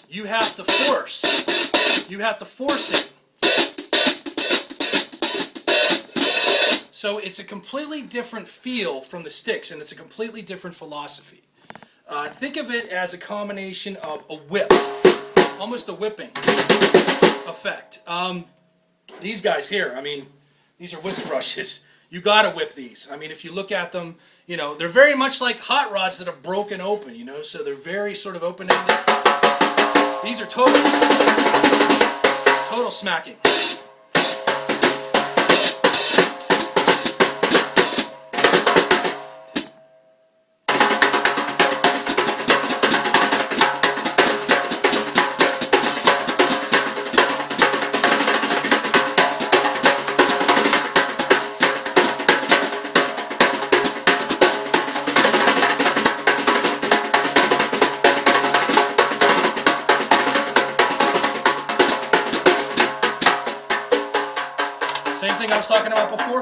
you have to force. You have to force it. So it's a completely different feel from the sticks, and it's a completely different philosophy. Think of it as a combination of a whip, almost a whipping effect. These guys here, I mean, these are whisk brushes. You gotta whip these. I mean, if you look at them, you know, they're very much like hot rods that have broken open, you know, so they're very sort of open-ended. These are total smacking. Same thing I was talking about before.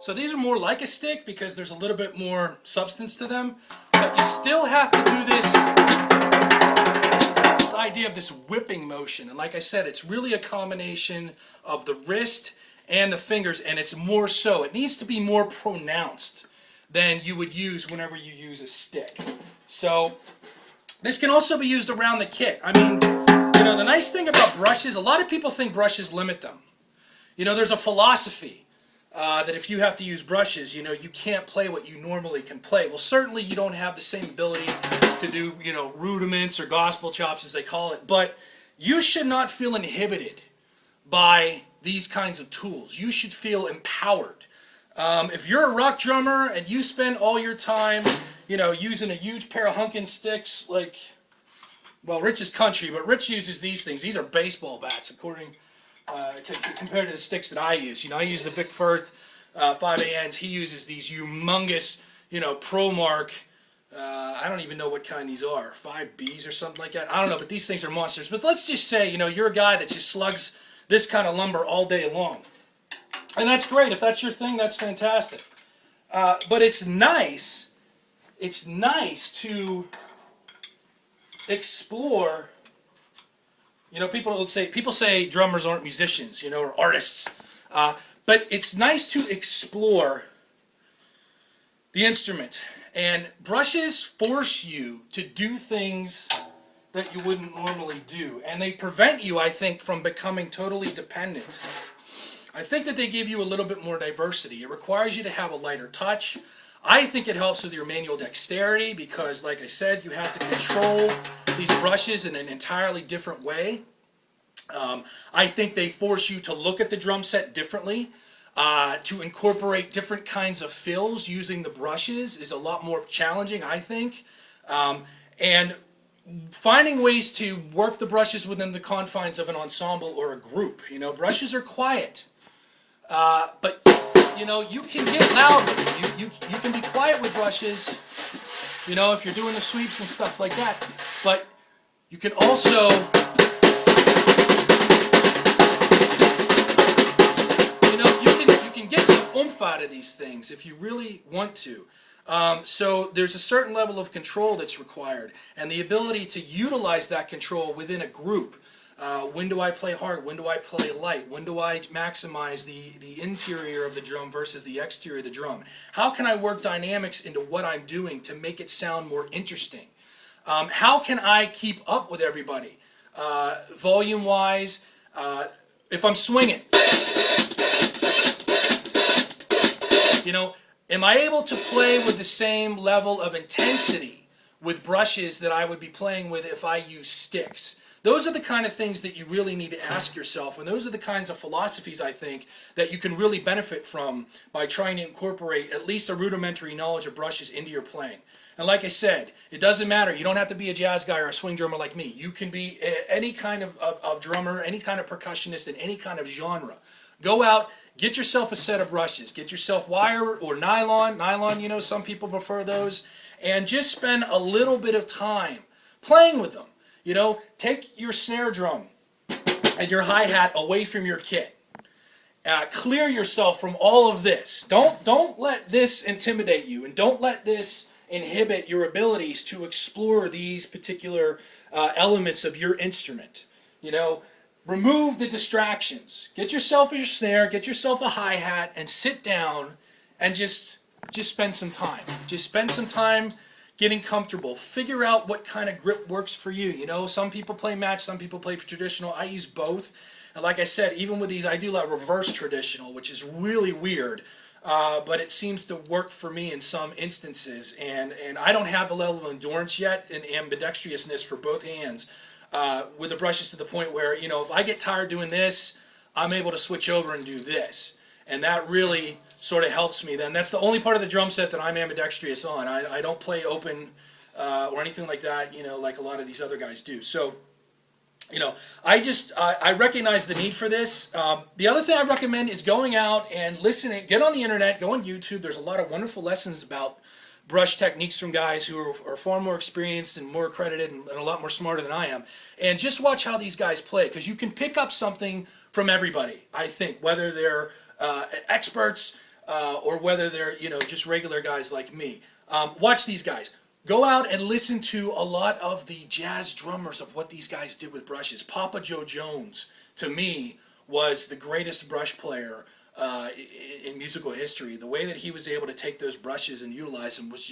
So these are more like a stick because there's a little bit more substance to them, but you still have to do this idea of this whipping motion. And like I said, it's really a combination of the wrist and the fingers, and it's more so. It needs to be more pronounced than you would use whenever you use a stick. So this can also be used around the kit. I mean, you know, the nice thing about brushes, a lot of people think brushes limit them. You know, there's a philosophy that if you have to use brushes, you know, you can't play what you normally can play. Well, certainly you don't have the same ability to do, you know, rudiments or gospel chops as they call it, but you should not feel inhibited by these kinds of tools. You should feel empowered. If you're a rock drummer and you spend all your time, you know, using a huge pair of hunkin' sticks, like, well, Rich is country, but Rich uses these things. These are baseball bats, according compared to the sticks that I use. You know, I use the Vic Firth 5ANs. He uses these humongous, you know, ProMark. I don't even know what kind these are, 5Bs or something like that. I don't know, but these things are monsters. But let's just say, you know, you're a guy that just slugs this kind of lumber all day long. And that's great. If that's your thing, that's fantastic. But it's nice to explore. You know, people say drummers aren't musicians, you know, or artists. But it's nice to explore the instrument. And brushes force you to do things that you wouldn't normally do. And they prevent you, I think, from becoming totally dependent. I think that they give you a little bit more diversity. It requires you to have a lighter touch. I think it helps with your manual dexterity because, like I said, you have to control these brushes in an entirely different way. I think they force you to look at the drum set differently. To incorporate different kinds of fills using the brushes is a lot more challenging, I think. And finding ways to work the brushes within the confines of an ensemble or a group. You know, brushes are quiet. But, you know, you can get loud with them. You can be quiet with brushes, you know, if you're doing the sweeps and stuff like that. But you can also, you know, you can get some oomph out of these things if you really want to. So there's a certain level of control that's required, and the ability to utilize that control within a group. When do I play hard? When do I play light? When do I maximize the interior of the drum versus the exterior of the drum? How can I work dynamics into what I'm doing to make it sound more interesting? How can I keep up with everybody? Volume-wise, if I'm swinging, you know, am I able to play with the same level of intensity with brushes that I would be playing with if I use sticks? Those are the kind of things that you really need to ask yourself, and those are the kinds of philosophies, I think, that you can really benefit from by trying to incorporate at least a rudimentary knowledge of brushes into your playing. And like I said, it doesn't matter. You don't have to be a jazz guy or a swing drummer like me. You can be any kind of drummer, any kind of percussionist in any kind of genre. Go out, get yourself a set of brushes. Get yourself wire or nylon. Nylon, you know, some people prefer those. And just spend a little bit of time playing with them. You know, take your snare drum and your hi-hat away from your kit. Clear yourself from all of this. Don't let this intimidate you, and don't let this inhibit your abilities to explore these particular elements of your instrument. You know, remove the distractions. Get yourself a snare, get yourself a hi-hat, and sit down and just spend some time. Just spend some time getting comfortable. Figure out what kind of grip works for you. You know, some people play match, some people play traditional. I use both. And like I said, even with these, I do like reverse traditional, which is really weird. But it seems to work for me in some instances. And I don't have the level of endurance yet and ambidextrousness for both hands with the brushes to the point where, you know, if I get tired doing this, I'm able to switch over and do this. And that really sort of helps me then. That's the only part of the drum set that I'm ambidextrous on. I don't play open or anything like that, you know, like a lot of these other guys do. So, you know, I recognize the need for this. The other thing I recommend is going out and listening. Get on the internet, go on YouTube. There's a lot of wonderful lessons about brush techniques from guys who are far more experienced and more accredited and a lot more smarter than I am. And just watch how these guys play, because you can pick up something from everybody, I think, whether they're experts or whether they're, you know, just regular guys like me. Watch these guys. Go out and listen to a lot of the jazz drummers of what these guys did with brushes. Papa Joe Jones, to me, was the greatest brush player in musical history. The way that he was able to take those brushes and utilize them was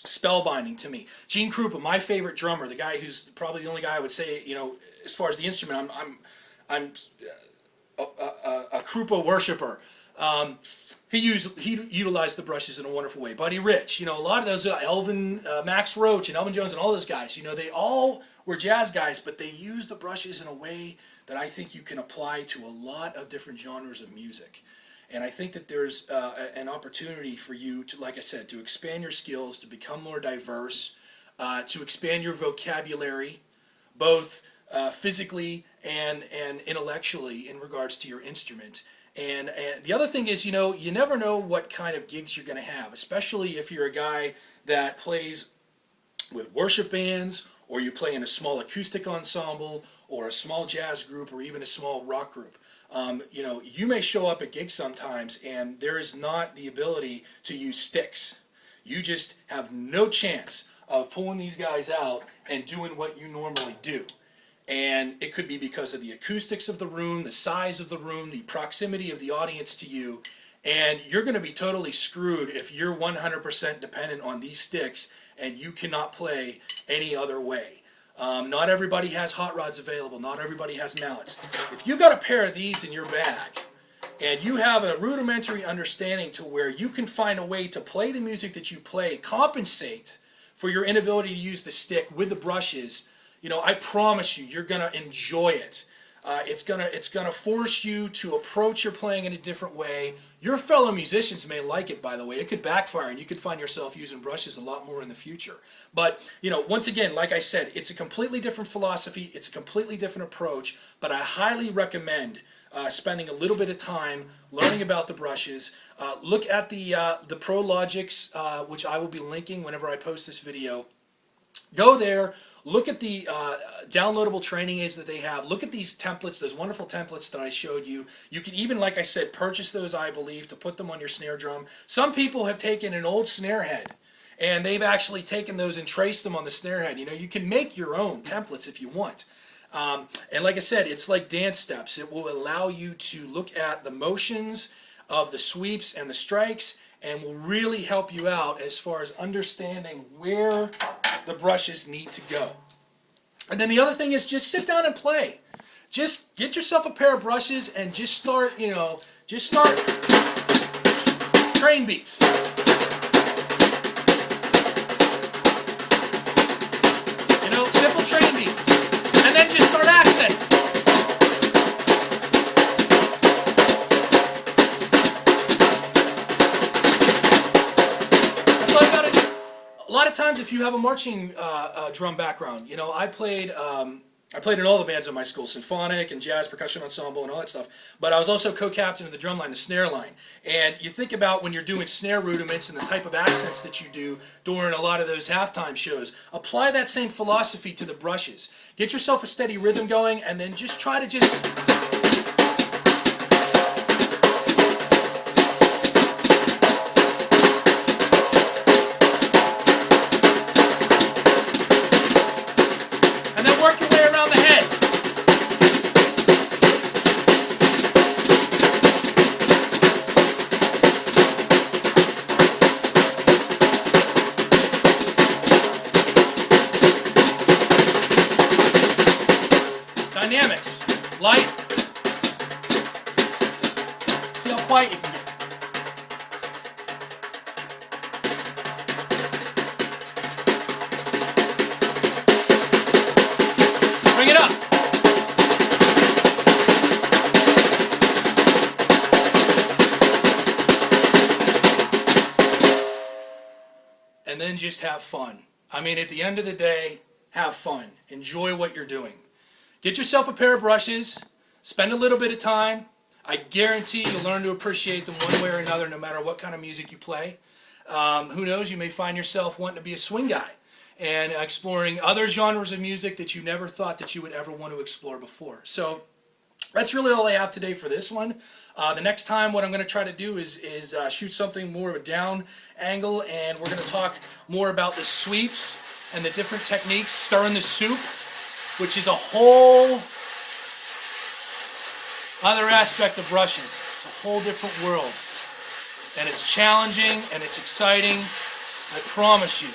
spellbinding to me. Gene Krupa, my favorite drummer, the guy who's probably the only guy I would say, you know, as far as the instrument, I'm a Krupa worshiper. He utilized the brushes in a wonderful way. Buddy Rich, you know, a lot of those, Max Roach and Elvin Jones and all those guys, you know, they all were jazz guys, but they used the brushes in a way that I think you can apply to a lot of different genres of music. And I think that there's an opportunity for you to, like I said, to expand your skills, to become more diverse, to expand your vocabulary, both physically and intellectually in regards to your instrument. And the other thing is, you know, you never know what kind of gigs you're going to have, especially if you're a guy that plays with worship bands, or you play in a small acoustic ensemble, or a small jazz group, or even a small rock group. You know, you may show up at gigs sometimes, and there is not the ability to use sticks. You just have no chance of pulling these guys out and doing what you normally do. And it could be because of the acoustics of the room, the size of the room, the proximity of the audience to you. And you're going to be totally screwed if you're 100% dependent on these sticks and you cannot play any other way. Not everybody has hot rods available. Not everybody has mallets. If you've got a pair of these in your bag and you have a rudimentary understanding to where you can find a way to play the music that you play, compensate for your inability to use the stick with the brushes, you know, I promise you, you're going to enjoy it. It's gonna force you to approach your playing in a different way. Your fellow musicians may like it, by the way. It could backfire, and you could find yourself using brushes a lot more in the future. But, you know, once again, like I said, it's a completely different philosophy. It's a completely different approach. But I highly recommend spending a little bit of time learning about the brushes. Look at the Pro Logics, which I will be linking whenever I post this video. Go there, look at the downloadable training aids that they have. Look at these templates, those wonderful templates that I showed you. You can even, like I said, purchase those, I believe, to put them on your snare drum. Some people have taken an old snare head and they've actually taken those and traced them on the snare head. You know, you can make your own templates if you want. And like I said, it's like dance steps. It will allow you to look at the motions of the sweeps and the strikes, and will really help you out as far as understanding where the brushes need to go. And then the other thing is just sit down and play. Just get yourself a pair of brushes and just start, you know, just start train beats. You know, simple train beats. And then just start accenting. A lot of times, if you have a marching drum background, you know, I played in all the bands in my school, symphonic and jazz percussion ensemble and all that stuff. But I was also co-captain of the drum line, the snare line. And you think about when you're doing snare rudiments and the type of accents that you do during a lot of those halftime shows. Apply that same philosophy to the brushes. Get yourself a steady rhythm going, and then just try to just... work your way around the head. Dynamics. Light. See how quiet you can get. Bring it up. And then just have fun. I mean, at the end of the day, have fun. Enjoy what you're doing. Get yourself a pair of brushes. Spend a little bit of time. I guarantee you'll learn to appreciate them one way or another, no matter what kind of music you play. Who knows, you may find yourself wanting to be a swing guy and exploring other genres of music that you never thought that you would ever want to explore before. So that's really all I have today for this one. The next time what I'm going to try to do is shoot something more of a down angle, and we're going to talk more about the sweeps and the different techniques, stirring the soup, which is a whole other aspect of brushes. It's a whole different world. And it's challenging and it's exciting. I promise you.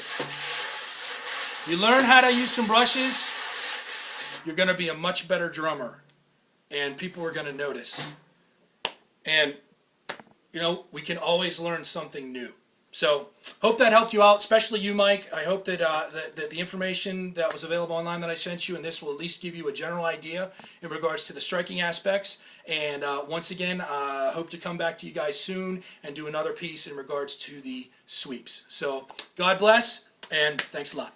You learn how to use some brushes, you're going to be a much better drummer, and people are going to notice. And, you know, we can always learn something new. So, hope that helped you out, especially you, Mike. I hope that, that the information that was available online that I sent you, and this will at least give you a general idea in regards to the striking aspects. And once again, I hope to come back to you guys soon and do another piece in regards to the sweeps. So, God bless, and thanks a lot.